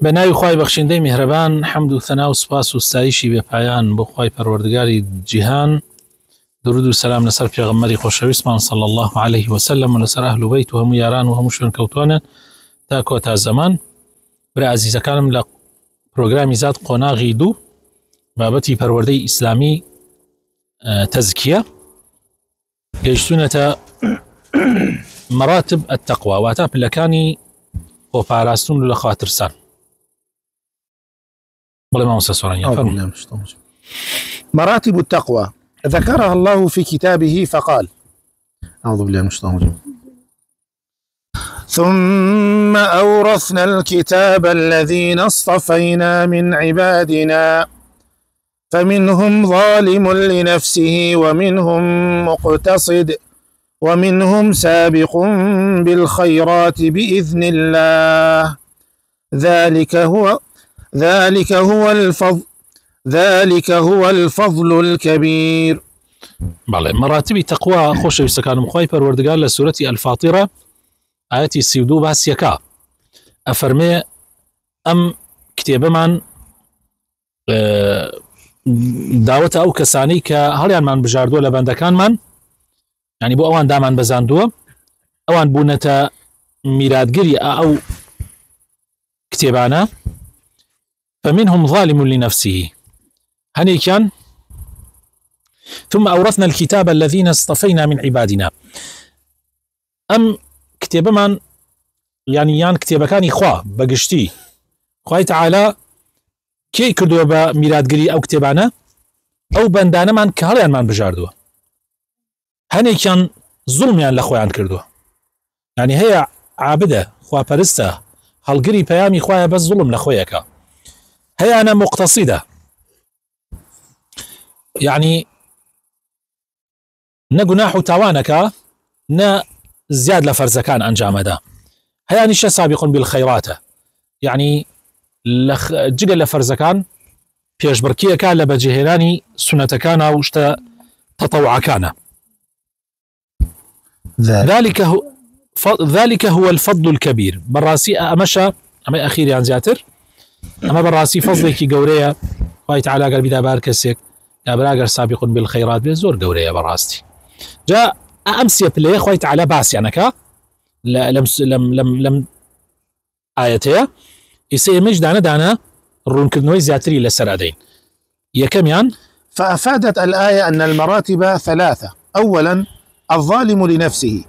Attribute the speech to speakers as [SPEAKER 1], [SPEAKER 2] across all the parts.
[SPEAKER 1] بناوی خوای بەخشندەی میهرەبان حەمد و ثەنا و سوپاس و ستایشی بێپایان بۆ خوای پەروەردگاری جیهان، درود و سلام لەسەر پێغەمبەری خۆشەویستمان صلی الله عليه وسلم و لەسەر ئەهل و بەیت و هەموو یاران و هەموو شوێنکەوتوانن تا کۆتا زەمان. برا عەزیزەکانم لە پرۆگرامی زاد قۆناغی دوو بابەتی پەروەردەی ئیسلامی تەزکیە گەیشتوونەتە مراتب التەقوا واتە پلەکانی خۆپاراستن و لە خواترسان.
[SPEAKER 2] مراتب التقوى ذكرها الله في كتابه فقال: أعوذ بالله من الشيطان الرجيم. ثم أورثنا الكتاب الذين اصطفينا من عبادنا فمنهم ظالم لنفسه ومنهم مقتصد ومنهم سابق بالخيرات بإذن الله ذلك هو الفضل الكبير.
[SPEAKER 1] مراتب تقوى خوش يستكان مخوي پروردگار لسورة الفاطرة آياتي 32 باسيكا أفرمي أم كتابة من دعوة أو كساني كهاليان من بجاردو لبندكان من يعني بو أوان دامان بزاندو أوان بونتا ميرادگري أو كتابانا فمنهم ظالم لنفسه هني كان ثم أورثنا الكتاب الذين اصطفينا من عبادنا أم كتاب من يعني يان كتاب كان إخوة بقشتي خواه تعالى كي كردوا بميرادگري أو كتابانا أو بندانا من كهاليان من بجاردوا هني كان ظلميان لخوان كردوا يعني هي عابدة خواه پرسته هالگري پیامي خواه بس ظلم لخويك هي أنا مقتصدة يعني نجناح تاوانك نا زياد لفرزكان أنجام دا هي أنيش سابق بالخيرات يعني جقل لفرزكان بيش بركية كان لبجهلاني سنة كان وشتا تطوع كان ذلك هو الفضل الكبير. براسي أمشى أما أخيري عن زياتر أما براسي فضلك قورية خواه تعالى قال بدا باركسك يا براقر سابق بالخيرات بزور قورية براستي جاء أمسي بلي خواه تعالى باس يعني كا لم آياتي يسي مش دانا الرون كدنوي زياتري لسرادين يكميان.
[SPEAKER 2] فأفادت الآية أن المراتب ثلاثة: أولا الظالم لنفسه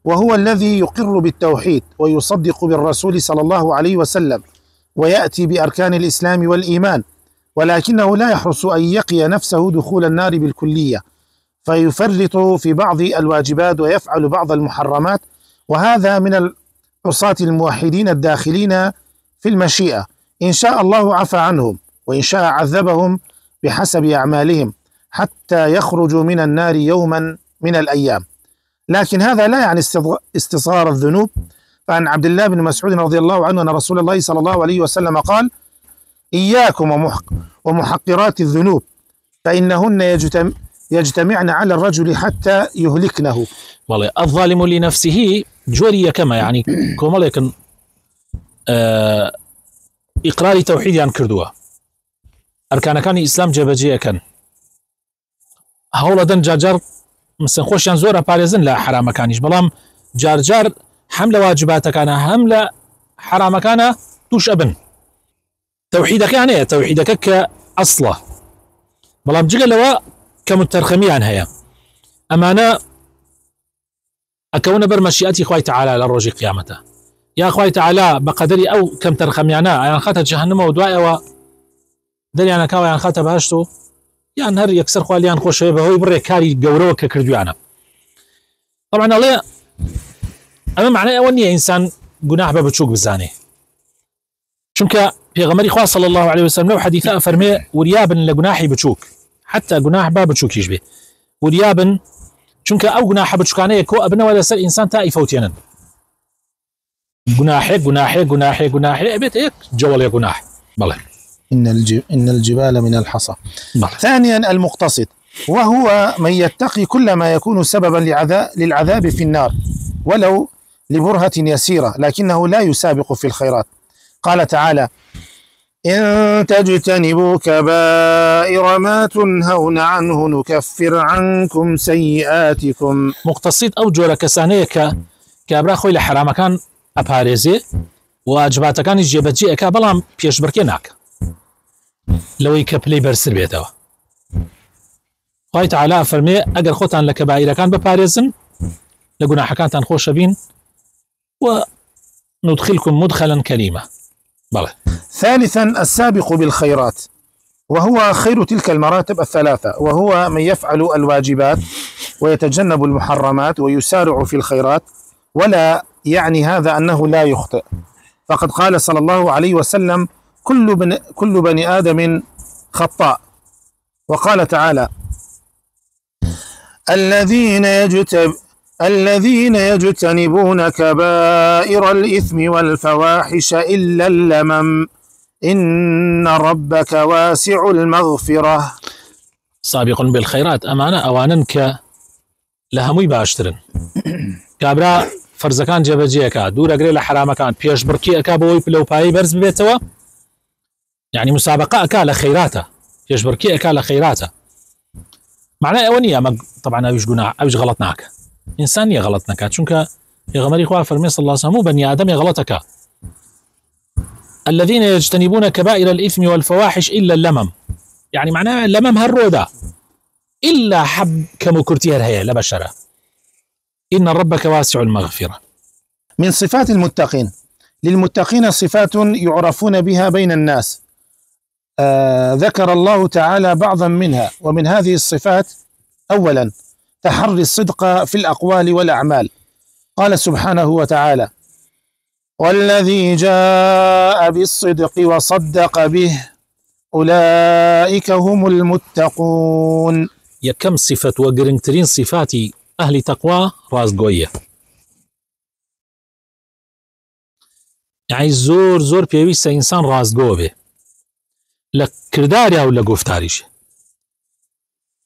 [SPEAKER 2] وهو الذي يقر بالتوحيد ويصدق بالرسول صلى الله عليه وسلم ويأتي بأركان الإسلام والإيمان، ولكنه لا يحرص أن يقي نفسه دخول النار بالكلية فيفرط في بعض الواجبات ويفعل بعض المحرمات، وهذا من العصاة الموحدين الداخلين في المشيئة، إن شاء الله عفى عنهم وإن شاء عذبهم بحسب أعمالهم حتى يخرجوا من النار يوما من الأيام. لكن هذا لا يعني استصغار الذنوب. فعن عبد الله بن مسعود رضي الله عنه أن رسول الله صلى الله عليه وسلم قال: إياكم ومحقرات الذنوب فإنهن يجتمعن على الرجل حتى يهلكنه.
[SPEAKER 1] والله الظالم لنفسه جوري كما يعني كما لكن إقرار توحيد عن كردوه أركان كان إسلام جبجية كان هولا دن جارجار مثلا خوشيان زورا باريزن لا حرام كانيش بلام جارجار حملة واجبات كان حملة حرام كان توش أبن توحيدك يعني توحيدك كأصله بلام جيغا لوا كمترخمي عن هيا أما أنا أكون برمشيئتي خواهي تعالى للرجي قيامته يا خواهي تعالى بقدري أو كم ترخمي عنا يعني خاطر جهنم ودوائي و دلي أنا كاوي يعني خاطر بهاشتو يعني هر يكسر خوالي عن خوش هو يبري كاري قوروك كردوانا. طبعا الله أما معناه أولي إنسان جناح بابتشوك بزاني شنك في غمري خواه صلى الله عليه وسلم لو حديثاء فرمي وريابن لجناحي بتشوك حتى جناح بابتشوك يشبه وريابن شنك أو جناح بتشوكانية كو أبنا ولا سر إنسان تائي فوتينا جناحي بيت إيك جوال يا جناح بالله.
[SPEAKER 2] إن الجبال من الحصى. ثانيا المقتصد وهو من يتقي كل ما يكون سببا للعذاب في النار ولو لبرهة يسيرة، لكنه لا يسابق في الخيرات. قال تعالى: إن تجتنبوا كبائر ما تنهون عنه نكفر عنكم سيئاتكم.
[SPEAKER 1] مقتصد أو جۆرە کەسانەیە کابرا خۆی لە حرامەکان ئەپارێزێ و واجباتەکانی جێبەجێ ئەکا بەڵام پێشبڕکێ ناکە لەوەی کە پلەی بەرسر بێتەوە. خوای تەعالا فەرمێ ئەگەر خۆتان لە کەبائیرەکان بپارێزن لە گوناحەکانتان خۆشە بین و ندخلكم مدخلا كريما.
[SPEAKER 2] ثالثا السابق بالخيرات، وهو خير تلك المراتب الثلاثة، وهو من يفعل الواجبات ويتجنب المحرمات ويسارع في الخيرات، ولا يعني هذا أنه لا يخطئ، فقد قال صلى الله عليه وسلم: كل بني آدم خطاء. وقال تعالى: الذين يجتنبون كبائر الإثم والفواحش إلا اللمم إن ربك واسع المغفرة.
[SPEAKER 1] سابق بالخيرات أمانة أوانا لهموي باشترن كابرا فرزكان جبجيكا دور أقري لحرامكان بيش بركي أكا بوي لو باي برز ببيتوا، يعني مسابقة أكا لخيراته بيش بركي أكا لخيراته. معناه أونية طبعا أوش قناع أوش غلطناك إنسان يغلطناك چونك يغمري خواه فرمي صلى الله عليه وسلم مو بني آدم يغلطك. الذين يجتنبون كبائر الإثم والفواحش إلا اللمم، يعني معناه اللمم هالرودا إلا حب كمكرتي هرهية لبشرة. إن ربك واسع المغفرة.
[SPEAKER 2] من صفات المتقين، للمتقين صفات يعرفون بها بين الناس، ذكر الله تعالى بعضا منها، ومن هذه الصفات: أولا تحري الصدق في الأقوال والأعمال، قال سبحانه وتعالى: والذي جاء بالصدق وصدق به أولئك هم المتقون.
[SPEAKER 1] يكم صفة وقرنترين صفات أهل تقوى رازقوية، يعني زور بيويس إنسان رازقو به لكرداري أو لقفتاريش.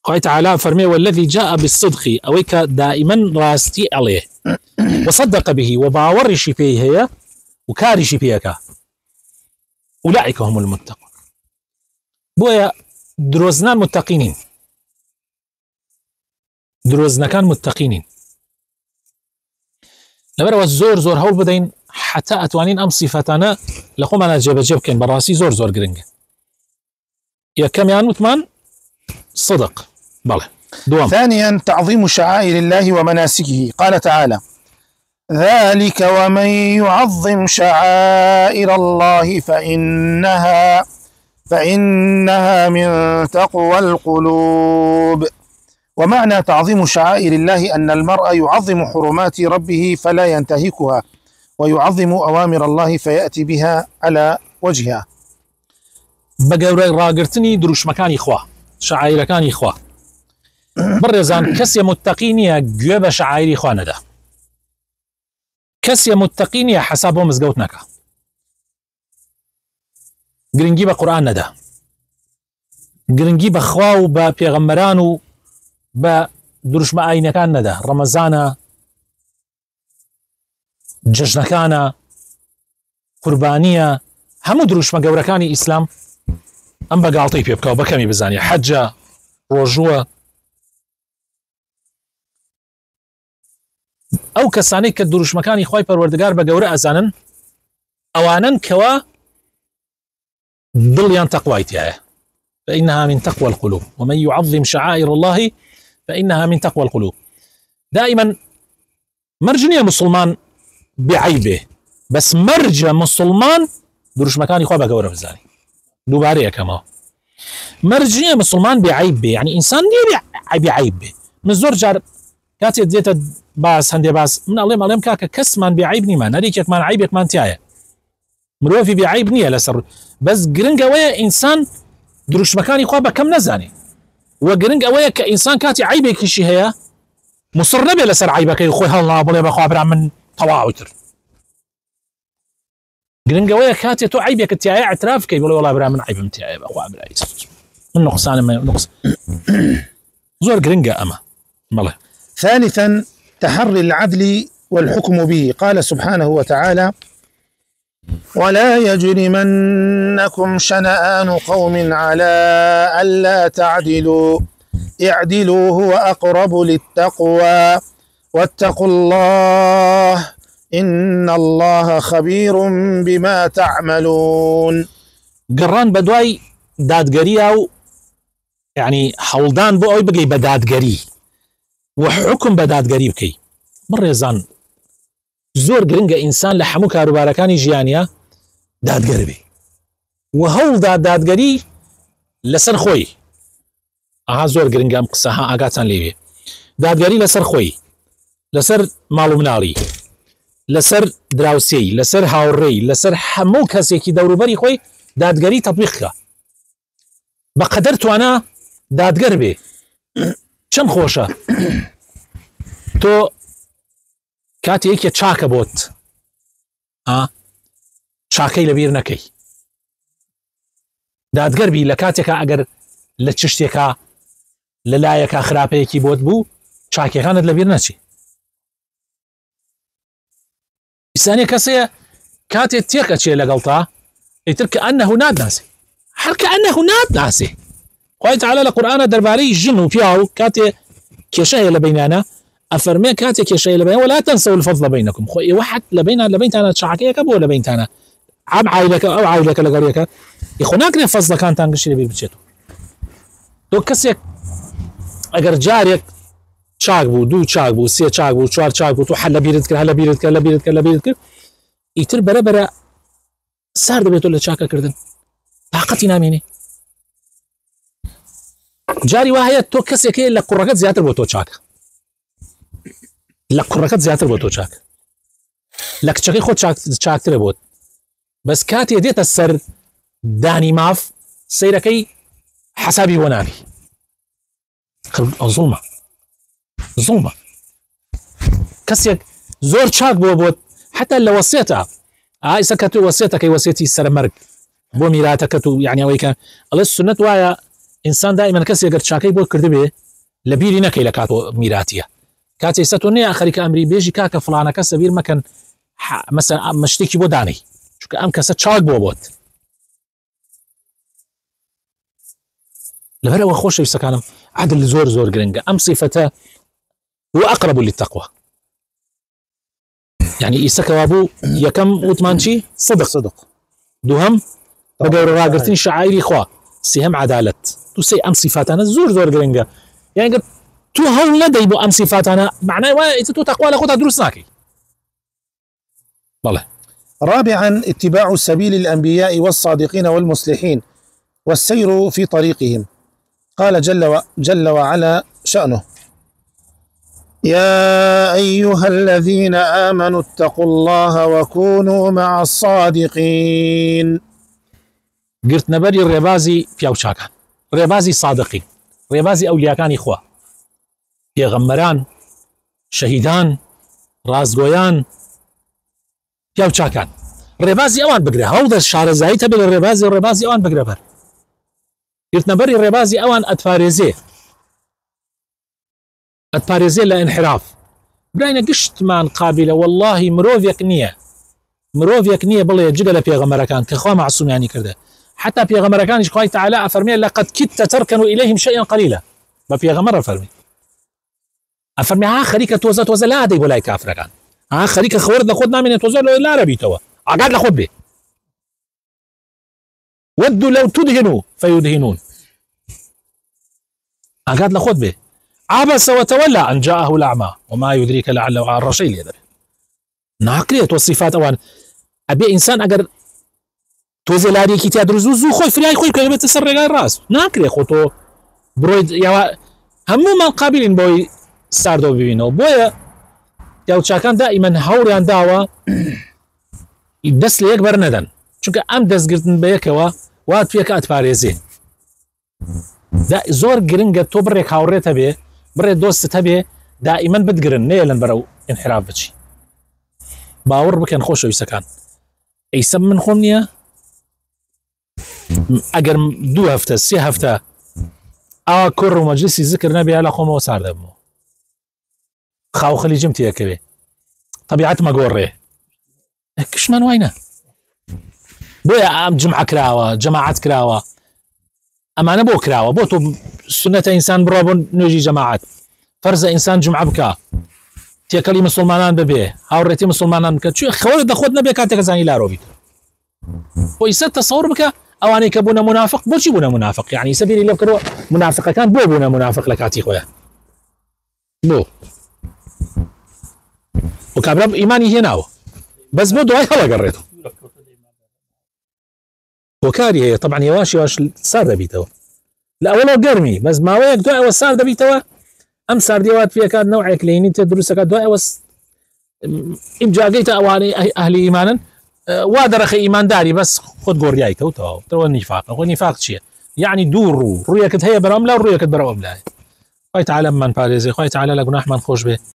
[SPEAKER 1] قال تعالى فرمي: والذي جاء بالصدق أويك دائما راستي عليه وصدق به وباورش فيه هي وكارش فيك أولئك هم المتقون. بويا دروزنان متقينين، دروزنا كان متقينين لبروا زور هول بدين حتى أتوانين أم صفتنا لقوم أنا جيب كين براسي زور قرنج يا كم يعني متمان صدق. دوام.
[SPEAKER 2] ثانيا تعظيم شعائر الله ومناسكه، قال تعالى: ذلك ومن يعظم شعائر الله فإنها من تقوى القلوب. ومعنى تعظيم شعائر الله أن المرء يعظم حرمات ربه فلا ينتهكها، ويعظم أوامر الله فيأتي بها على وجهها.
[SPEAKER 1] بقوري راقرتني دروش مكاني إخوة شعائر كان إخوة برزان كسي متقيني قوة شعائر إخوانا ده كسي متقيني حسابهم مزقوتناك قرنجي بقرآن ده قرنجي بخواو ببيغمرانو بدروش ما أين كان ده رمضان ججنكانا قربانية همو دروش ما قوركاني إسلام أم بقالطي بيبكاو بكمي بزانية حجة روجوة أو كساني كدروش مكاني خواي پروردگار بقورة أزانن أوانن كوا ضليان تقويتها فإنها من تقوى القلوب ومن يعظم شعائر الله فإنها من تقوى القلوب. دائما مرجنية مسلمان بعيبه بس مرجع مسلمان دروش مكاني خوا بقورة بزاني دوبارية كما مرجنية مسلمان بعيبه يعني إنسان دي بعيبه من زور جار كاتي ديتا باس هندي باس من عليهم كاكا كسمان بعيبني ما نريكك مان عيبك مان تيايا مروفي بعيبني لسر بس قرنق اويا إنسان دروش مكاني خوا بكم نزاني وقرنق اويا كإنسان كاتي عيبك الشي هي مصر نبي لسر عيبك يخوي هالله بولي بخوا برا من طواعتر قرنق اويا كاتي تو عيبك التيايا اعترافك يقول والله برا من عيب متيايا بخوا برا من نقصان ما نقص زور قرنقة أما ماله.
[SPEAKER 2] ثالثا تحري العدل والحكم به، قال سبحانه وتعالى: ولا يجرمنكم شنآن قوم على ألا تعدلوا اعدلوا هو أقرب للتقوى واتقوا الله إن الله خبير بما تعملون.
[SPEAKER 1] قران بدواي دادگەری أو يعني حولدان بو أوي بقي بدادگەری وحكم بدادگەری بكي بڕێزان زۆر گرنگە ئینسان لە هەموو کاروبارەکانی ژیانیا دادگەر بێ و هەوڵدا دادگەری لەسەر خۆی زۆر گرنگە ئەم قسەها ئاگاتان لێوێ دادگەری لەسەر خۆی لەسەر ماڵ و مناڵی لەسەر دراوسێی لەسەر هاوڕێی لەسەر هەموو کەسێکی دەوروبەری خۆی دادگەری تەطبیقکە بەقەدەر توانە دادگەر بێ چەند خۆشە تۆ کاتێکە چاکە بۆت چاکەی لەبیر نەکەی دادگەر بی لە کاتێکە ئەگەر لە چ شتێکە لەلایەکە خراپەیەکی بۆت بوو چاکەکانت لەبیر نەچی ئیسانێ کەسەیە کاتێک تێکەچێ لەگەڵتا ئیتر کە ئەنەهو نادناسێ هەر کە ئەنەهو نادناسێ خوای تەعالی لە قورئانە دەربارەی ژن و پیا و کاتێ کێشە هەیە لە بەینانە ئەفەرمێ کاتێک کێشەیە لە بەینە ولا تنسوا الفضل بينكم خۆ ئێوە حەت لە بەینتانە چاکەیەکە بۆ لە بەینتانە ئەم عایلەکە ئەو عایلەکە لەگەڵیەکە خۆ ناکرێ فەزلەکانتان گشتی لەبیر بچێتەوە تۆ کەسێک ئەگەر جارێک چاک بوو دوو چاک بوو سێ چاک بوو چوار چاک بوو تۆ هەر لەبیرت کرد ئیتر بەرەبەرە سار دەبێتەوە لە چاکەکردن تاقەتی نامێنێ جاری وا هەیە تۆ کەسێکەیە لە کوڕەکەت زیاتر بۆ تۆ چاکە لە کوڕەکەت زیاتر بۆ تۆ چاکە لە کچەکەی خۆ چاکترە بۆت بەس کاتێ دێتە سەر دانی ماف سەیرەکەی حەسابی بۆ نابی زوڵمە کەسێک زۆر چاک بۆت حتا لە وەسیێتە ئایسە کە تو وەسیێتەکەی وەسیێتی سەرمەرگ بۆ میراتەکەت و یعنی ئەوەی کە ئەڵێ سنەت وایە ئینسان دائیمەن کەسێک گەر چاکەی بۆ کردبێ لە بیری نەکەی لە کاتۆ میراتیە کاتێ ئێستا تۆ نەیە خەریکە ئەمری بێژی کاکە فڵانە کەسە بیر مەکەن مەسەن مشتێکی بۆ دانەی چونکە ئەم کەسە چاک بۆت لەبەرەوە خۆشەویستەکانم عەدل زۆر گرنگە ئەم صیفەتە هو أقرب للتقوى يعني ئیسەکەوا بوو یەکەم وتمان چی صدق دووهەم بە گەورە ڕاگرتنی شعائری خوا سێهەم عەدالەت دووسێ ئەم صیفاتانە زۆر گرنگە یعنی گەر تو هەوڵ نەدەی بۆ ئەم صیفاتانە معنای وایە ئیتر تۆ تەقوا لە خۆتا دروست ناکەی. بەڵێ.
[SPEAKER 2] رابعا اتباع سبيل الأنبياء والصادقين والمصلحين والسير في طريقهم. قال جل وعلا شأنه: يا أيها الذين آمنوا اتقوا الله وكونوا مع الصادقين.
[SPEAKER 1] قلت نبري الربازي بيوشاكان ربازي صادقين ربازي أولياكان إخوة پێغەمبەران شەهیدان ڕازگۆیان پیاوچاکان ڕێبازی ئەوان بگرە هەوڵدە شارەزایی هەبێت لە ڕێبازی ئەوان بگرە بەر گرتنەبەری ڕێبازی ئەوان ئەتپارێزێ لە انحراف براینە گشتمان قابلە واللهی مرۆڤێک نییە بڵێ جگە لە پێغەمبەرەکان کە خوا معسوومیانی کردە حتا پێغەمبەرەکانیش خوای تەعالی ئەفەرمێ لەقەد کدتە تەرکەنوا إليهم شيئا قليلا بە پێغەمبەر ئەفەرمێ ها خەریکە تۆزە لا دەی بۆ لای کافرەکان ها خەریکە خەوەرت لە خۆت نامێنێت تۆزە لا رەبیتەوە ئاگات لە خۆت بێ ودوا لو تدهنوا فيدهنون ئاگات لە خۆت بێ عبس وتولى أن جاءه الأعمى وما يدريك لعله على الرشيل يدري ناقريت والصفات أوان أبي إنسان أجر توزي لاري كي تدرس زو خوي فرياي خوي كلمة تسرق الراس ناقري خوتو برويد يا همو من قابلين بوي ساردو ببينو بويا ياو تشاكان دائما هوريان داوا دەست لە یەک بەر نەدەن چونکە ئەم دەستگرتن بە یەکەوە وات پێکە ئەتپارێزێ زۆر گرنگە تۆ بڕێک هاوڕێت هەبێ بڕێ دۆستت هەبێ دائیمەن بتگرن نێلن بەرەو انحراف بچی باوەڕ بکەن خۆشەویستەکان ئەیسە من خۆم نییە ئەگەر 2 هەفتە 3 هەفتە ئاوا کوڕ و مەجلیسی زکر نەبێ لە خۆمەوە سار دەبمەوە خاو خەلیجم تێکەوێ طبیعەت مەگۆڕێ کشمان وایە بۆیە ئەم جمعە کراوە جەماعەت کراوە ئەمانە بۆ کراوە بۆ تۆ سنەتە ئینسان بڕۆ بۆ نوێژی جەماعەت فەرزە ئینسان جمعە بکە تێکەڵی مسلمانان ببێ هاوڕێتی مسلمانان بکە چی خەوە دەخۆت نەبێ کاتێک زانی لارۆ بیت بۆ ئیسە تەسەوڕ بکە ئەوانەی کە بوونە منافق بۆچی بوونە منافق یعنی سەبیری لێ بکەوە منافقەکان بۆ بوونە منافق لە کاتی خۆیان بۆ و کابرا ئیمانی هێناوە بەس بۆ دوای هەڵەگەڕێتەوە وەکاری هەیە طبعا یواش سار دەبیتەوە لە ئەوڵەوە گەرمی بەس ماوەیەک دوایەوە سار دەبیتەوە ئەم ساردیەوات پێکات نەوعێک لێنی تێ دروستەکە دوایەوە ئیمجاگەیتە ئەوانەی ئەهلی ئیمانن وا دەرەخە ئیمانداری بەس خۆت گۆڕیایتەوە تەوە نیفاقە خۆ نیفاق چییە یعنی دوو ڕوویەکت هەیە بەرەم لا ڕوویەکت بەرەوە بلایە خوای تعالی من پارێزێ خوای تعالی لە گوناحمان خۆش بێ